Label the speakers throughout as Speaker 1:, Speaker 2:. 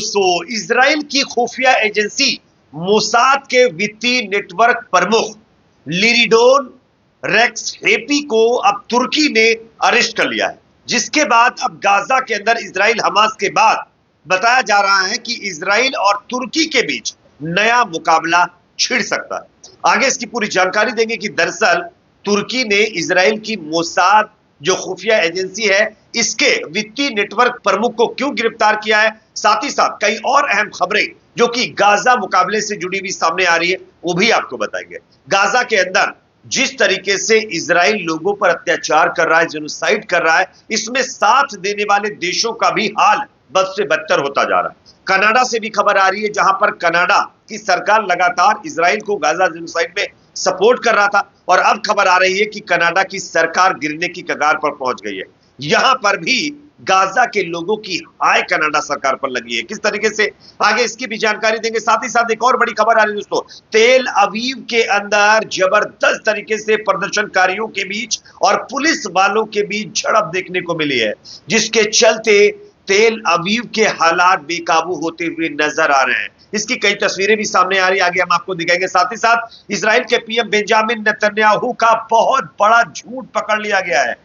Speaker 1: दोस्तों, इजराइल की खुफिया एजेंसी मोसाद के वित्तीय नेटवर्क प्रमुख लिरिडोन रेक्स हेपी को अब तुर्की ने अरेस्ट कर लिया है, जिसके बाद अब गाजा के अंदर इजराइल हमास के बाद बताया जा रहा है कि इजराइल और तुर्की के बीच नया मुकाबला छिड़ सकता है। आगे इसकी पूरी जानकारी देंगे कि दरअसल तुर्की ने इजराइल की मोसाद जो खुफिया एजेंसी है इसके वित्तीय नेटवर्क प्रमुख को क्यों गिरफ्तार किया है, साथ ही साथ कई और अहम खबरें जो कि गाजा मुकाबले से जुड़ी हुई सामने आ रही है वो भी आपको बताएंगे। गाजा के अंदर जिस तरीके से इजराइल लोगों पर अत्याचार कर रहा है, जेनोसाइड कर रहा है, इसमें साथ देने वाले देशों का भी हाल बद से बदतर होता जा रहा है। कनाडा से भी खबर आ रही है, जहां पर कनाडा की सरकार लगातार इजराइल को गाजा जेनोसाइड में सपोर्ट कर रहा था और अब खबर आ रही है कि कनाडा की सरकार गिरने की कगार पर पहुंच गई है। यहां पर भी गाजा के लोगों की हाय कनाडा सरकार पर लगी है। किस तरीके से, आगे इसकी भी जानकारी देंगे। साथ ही साथ एक और बड़ी खबर आ रही है दोस्तों, तेल अवीव के अंदर जबरदस्त तरीके से प्रदर्शनकारियों के बीच और पुलिस वालों के बीच झड़प देखने को मिली है, जिसके चलते तेल अवीव के हालात बेकाबू होते हुए नजर आ रहे हैं। इसकी कई तस्वीरें भी सामने आ रही है, आगे हम आपको दिखाएंगे। साथ ही साथ इजराइल के पीएम बेंजामिन नेतन्याहू का बहुत बड़ा झूठ पकड़ लिया गया है।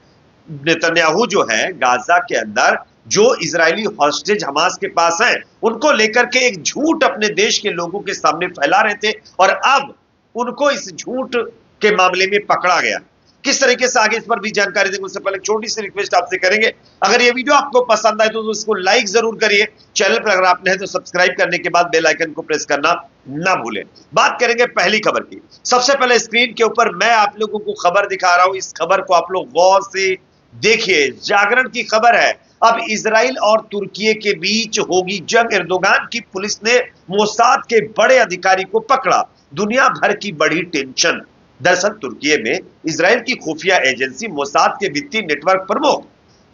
Speaker 1: नेतन्याहू जो है गाजा के अंदर जो इजरायली हॉस्टेज हमास के पास हैं, उनको लेकर के एक झूठ अपने देश के लोगों के सामने फैला रहे थे और अब उनको इस झूठ के मामले में पकड़ा गया। किस तरीके से, आगे इस पर भी जानकारी देंगे। उससे पहले छोटी सी रिक्वेस्ट आपसे करेंगे, अगर ये वीडियो आपको पसंद आए तो इसको लाइक जरूर करिए। चैनल पर अगर आप नए हैं तो सब्सक्राइब करने के बाद बेल आइकन को प्रेस करना ना भूलें। बात करेंगे पहली खबर की। सबसे पहले स्क्रीन के ऊपर मैं आप लोगों को खबर दिखा रहा हूं, इस खबर को आप लोग गौर से देखिए। जागरण की खबर है, अब इजराइल और तुर्की के बीच होगी जंग। एर्दोगान की पुलिस ने मोसाद के बड़े अधिकारी को पकड़ा, दुनिया भर की बड़ी टेंशन। दरअसल तुर्की में इजराइल की खुफिया एजेंसी मोसाद के वित्तीय नेटवर्क प्रमुख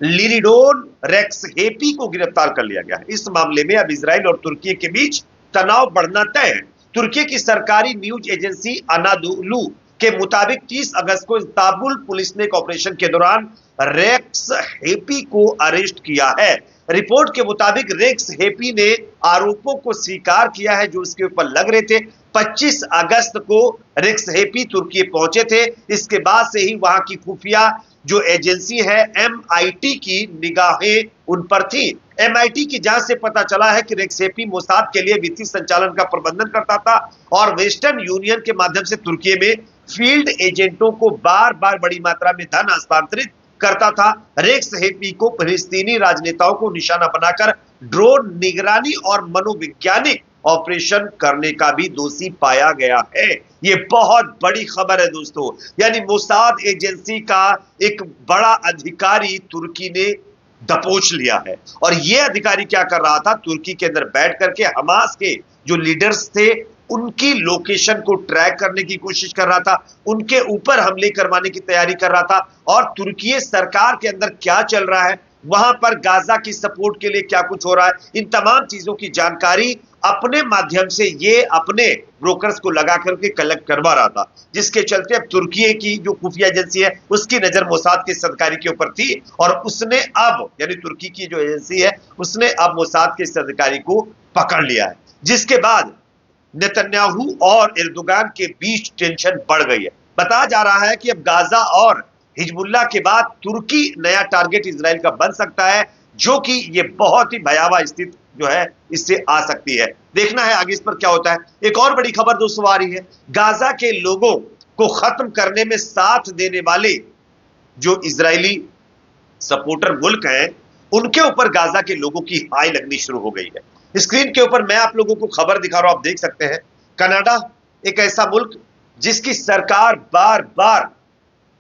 Speaker 1: लिरिडोन रेक्स हेपी को गिरफ्तार कर लिया गया है। इस मामले में अब इजराइल और तुर्की के बीच तनाव बढ़ना तय है। तुर्की की सरकारी न्यूज एजेंसी अनादोलू के मुताबिक 30 अगस्त को इस्तांबुल पुलिस ने एक ऑपरेशन के दौरान रेक्स हेपी को अरेस्ट किया है। रिपोर्ट के मुताबिक रेक्स हेपी ने आरोपों को स्वीकार किया है जो उसके ऊपर लग रहे थे। 25 अगस्त को रेक्स हेपी तुर्की पहुंचे थे। इसके बाद से ही वहां की खुफिया जो एजेंसी है MIT की निगाहें उन पर थी। MIT की जांच से पता चला है कि रेक्स हेपी मोसाद के लिए वित्तीय संचालन का प्रबंधन करता था और वेस्टर्न यूनियन के माध्यम से तुर्की में फील्ड एजेंटों को बार बार बड़ी मात्रा में धन हस्तांतरित करता था। रेक्स हेपी को फिलिस्तीनी राजनेताओं को निशाना बनाकर ड्रोन निगरानी और मनोवैज्ञानिक ऑपरेशन करने का भी दोषी पाया गया है। यह बहुत बड़ी खबर है दोस्तों, यानी मोसाद एजेंसी का एक बड़ा अधिकारी तुर्की ने दबोच लिया है। और यह अधिकारी क्या कर रहा था, तुर्की के अंदर बैठ करके हमास के जो लीडर्स थे उनकी लोकेशन को ट्रैक करने की कोशिश कर रहा था, उनके ऊपर हमले करवाने की तैयारी कर रहा था। और तुर्की सरकार के अंदर क्या चल रहा है, वहां पर गाजा की सपोर्ट के लिए क्या कुछ हो रहा है, इन तमाम चीजों की जानकारी अपने माध्यम से ये अपने ब्रोकर्स को लगा करके कलेक्ट करवा रहा था, जिसके चलते अब तुर्की की जो खुफिया एजेंसी है उसकी नजर मोसाद के अधिकारी के ऊपर थी और उसने अब, यानी तुर्की की जो एजेंसी है उसने अब मोसाद के अधिकारी को पकड़ लिया है, जिसके बाद नेतन्याहू और एर्दोगान के बीच टेंशन बढ़ गई है। बताया जा रहा है कि अब गाजा और हिजबुल्लाह के बाद तुर्की नया टारगेट इजराइल का बन सकता है, जो कि ये बहुत ही भयावह स्थिति जो है इससे आ सकती है। देखना है आगे इस पर क्या होता है। एक और बड़ी खबर दोस्तों आ रही है, गाजा के लोगों को खत्म करने में साथ देने वाले जो इजरायली सपोर्टर मुल्क हैं उनके ऊपर गाजा के लोगों की हाय लगनी शुरू हो गई है। स्क्रीन के ऊपर मैं आप लोगों को खबर दिखा रहा हूं, आप देख सकते हैं। कनाडा एक ऐसा मुल्क जिसकी सरकार बार बार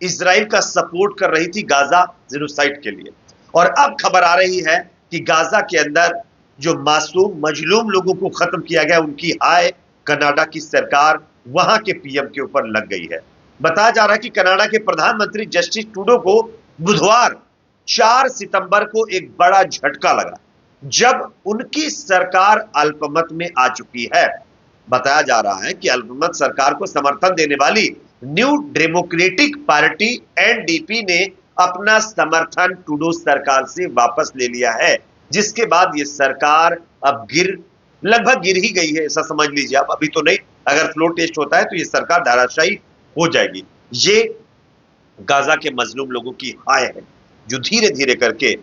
Speaker 1: इजराइल का सपोर्ट कर रही थी गाजा जेनोसाइड के लिए, और अब खबर आ रही है कि गाजा के अंदर जो मासूम मजलूम लोगों को खत्म किया गया उनकी हाय कनाडा की सरकार वहां के पीएम के ऊपर लग गई है। बताया जा रहा है कि कनाडा के प्रधानमंत्री जस्टिन ट्रूडो को बुधवार 4 सितंबर को एक बड़ा झटका लगा जब उनकी सरकार अल्पमत में आ चुकी है। बताया जा रहा है कि अल्पमत सरकार को समर्थन देने वाली न्यू डेमोक्रेटिक पार्टी NDP ने अपना समर्थन ट्रूडो सरकार से वापस ले लिया है। जिसके बाद ये सरकार अब लगभग गिर ही गई है, ऐसा समझ लीजिए आप। अभी तो नहीं, अगर फ्लोर टेस्ट होता है तो ये सरकार धराशायी हो जाएगी। ये गाजा के मजलूम लोगों की हाय है जो धीरे धीरे करके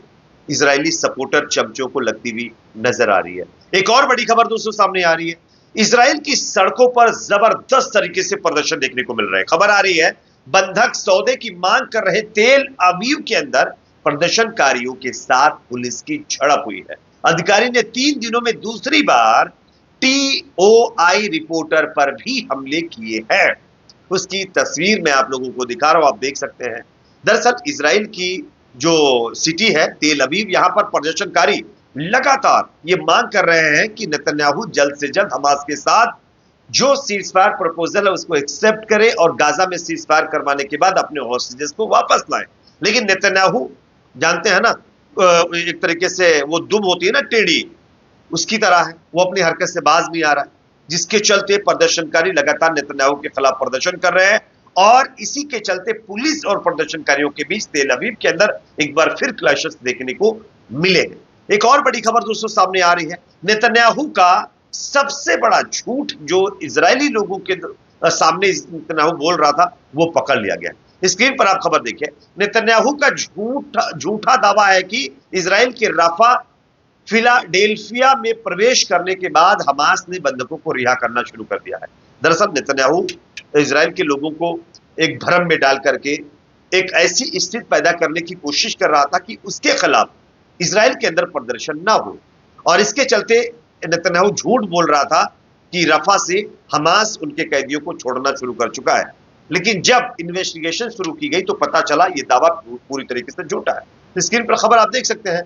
Speaker 1: इजरायली सपोर्टर चमचों को लगती हुई नजर आ रही है। एक और बड़ी खबर दोस्तों सामने आ रही है, इजराइल की सड़कों पर जबरदस्त तरीके से प्रदर्शन देखने को मिल रहा है। खबर आ रही है, बंधक सौदे की मांग कर रहे तेल अवीव के अंदर प्रदर्शनकारियों के साथ पुलिस की झड़प हुई है। अधिकारी ने 3 दिनों में दूसरी बार टीओआई रिपोर्टर पर भी हमले किए हैं। उसकी तस्वीर मैं आप लोगों को दिखा रहा हूं, आप देख सकते हैं। दरअसल इजराइल की जो सिटी है तेल अवीव, यहां पर प्रदर्शनकारी लगातार ये मांग कर रहे हैं कि नेतन्याहू जल्द से जल्द हमास के साथ जो सीज फायर प्रपोजल है उसको एक्सेप्ट करे और गाजा में सीज फायर करवाने के बाद अपने हॉस्टेजेस को वापस लाए। लेकिन नेतन्याहू जानते हैं ना, एक तरीके से वो दुम होती है ना टेढ़ी, उसकी तरह है, वो अपनी हरकत से बाज नहीं आ रहा, जिसके चलते प्रदर्शनकारी लगातार नेतन्याहू के खिलाफ प्रदर्शन कर रहे हैं। और इसी के चलते पुलिस और प्रदर्शनकारियों के बीच तेल अवीव के अंदर एक बार फिर क्लैशेस देखने को मिले हैं। एक और बड़ी खबर दोस्तों सामने आ रही है, नेतन्याहू का सबसे बड़ा झूठ जो इजरायली लोगों के सामने नेतन्याहू बोल रहा था वो पकड़ लिया गया। स्क्रीन पर आप खबर देखिए, नेतन्याहू का झूठा दावा है कि इजराइल के राफा फिलाडेल्फिया में प्रवेश करने के बाद हमास ने बंधकों को रिहा करना शुरू कर दिया है। दरअसल नेतन्याहू इजराइल के लोगों को एक भ्रम में डाल करके एक ऐसी स्थिति पैदा करने की कोशिश कर रहा था कि उसके खिलाफ इजराइल के अंदर प्रदर्शन ना हो, और इसके चलते नेतन्याहू झूठ बोल रहा था कि रफा से हमास उनके कैदियों को छोड़ना शुरू कर चुका है। लेकिन जब इन्वेस्टिगेशन शुरू की गई तो पता चला ये दावा पूरी तरीके से झूठा है। स्क्रीन पर खबर आप देख सकते हैं,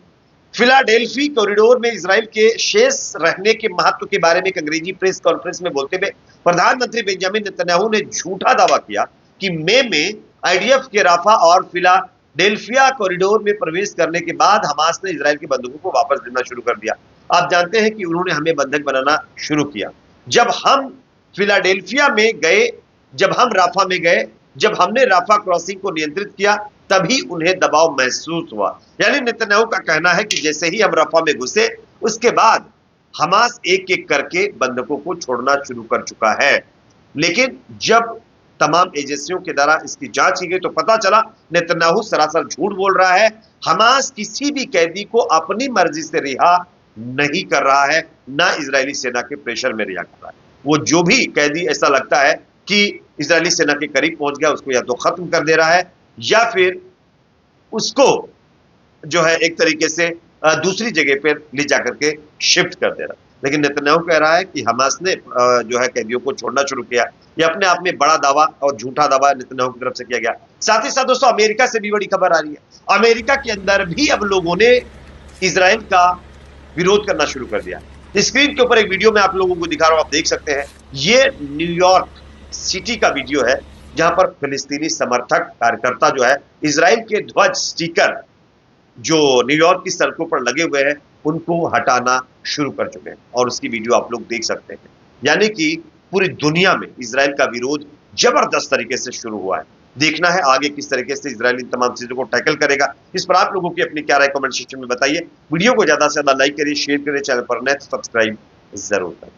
Speaker 1: फिलाडेल्फी कॉरिडोर में इजराइल के शेष रहने के महत्व के बारे में एक अंग्रेजी प्रेस कॉन्फ्रेंस में बोलते हुए प्रधानमंत्री बेंजामिन नेतन्याहू ने झूठा दावा किया कि मई में आईडीएफ के राफा और फिलाडेल्फिया कॉरिडोर में प्रवेश करने के बाद हमास ने इजराइल के बंधकों को वापस देना शुरू कर दिया। आप जानते हैं कि उन्होंने हमें बंधक बनाना शुरू किया। जब हम फिलाडेल्फिया में गए, जब हम राफा में गए, जब हमने राफा क्रॉसिंग को नियंत्रित किया, तभी उन्हें दबाव महसूस हुआ। यानी नेतन्याहू का कहना है कि जैसे ही हम राफा में घुसे उसके बाद हमास एक एक करके बंधकों को छोड़ना शुरू कर चुका है। लेकिन जब तमाम एजेंसियों के द्वारा इसकी जांच की गई तो पता चला नेतन्याहू सरासर झूठ बोल रहा है। हमास किसी भी कैदी को अपनी मर्जी से रिहा नहीं कर रहा है, ना इजरायली सेना के प्रेशर में रिहा कर रहा है। वो जो भी कैदी ऐसा लगता है कि इजरायली सेना के करीब पहुंच गया उसको या तो खत्म कर दे रहा है या फिर उसको जो है एक तरीके से दूसरी जगह पर ले जाकर के शिफ्ट कर दे रहा है। लेकिन नेतन्याहू कह रहा है कि हमास ने जो है कैदियों को छोड़ना शुरू किया। यह अपने आप में बड़ा दावा और झूठा दावा नेतन्याहू की तरफ से किया गया। साथ ही साथ दोस्तों अमेरिका से भी बड़ी खबर आ रही है। अमेरिका के अंदर भी अब लोगों ने इजराइल का विरोध करना शुरू कर दिया। स्क्रीन के ऊपर एक वीडियो मैं आप लोगों को दिखा रहा हूं, आप देख सकते हैं। ये न्यूयॉर्क सिटी का वीडियो है जहां पर फिलिस्तीनी समर्थक कार्यकर्ता जो है इजराइल के ध्वज स्टिकर जो न्यूयॉर्क की सड़कों पर लगे हुए हैं उनको हटाना शुरू कर चुके हैं, और उसकी वीडियो आप लोग देख सकते हैं। यानी कि पूरी दुनिया में इजराइल का विरोध जबरदस्त तरीके से शुरू हुआ है। देखना है आगे किस तरीके से इजराइल इन तमाम चीजों को टैकल करेगा। इस पर आप लोगों की अपनी क्या राय कमेंट सेक्शन में बताइए। वीडियो को ज्यादा से ज्यादा लाइक करिए, शेयर करिए, चैनल पर नए तो सब्सक्राइब जरूर करें।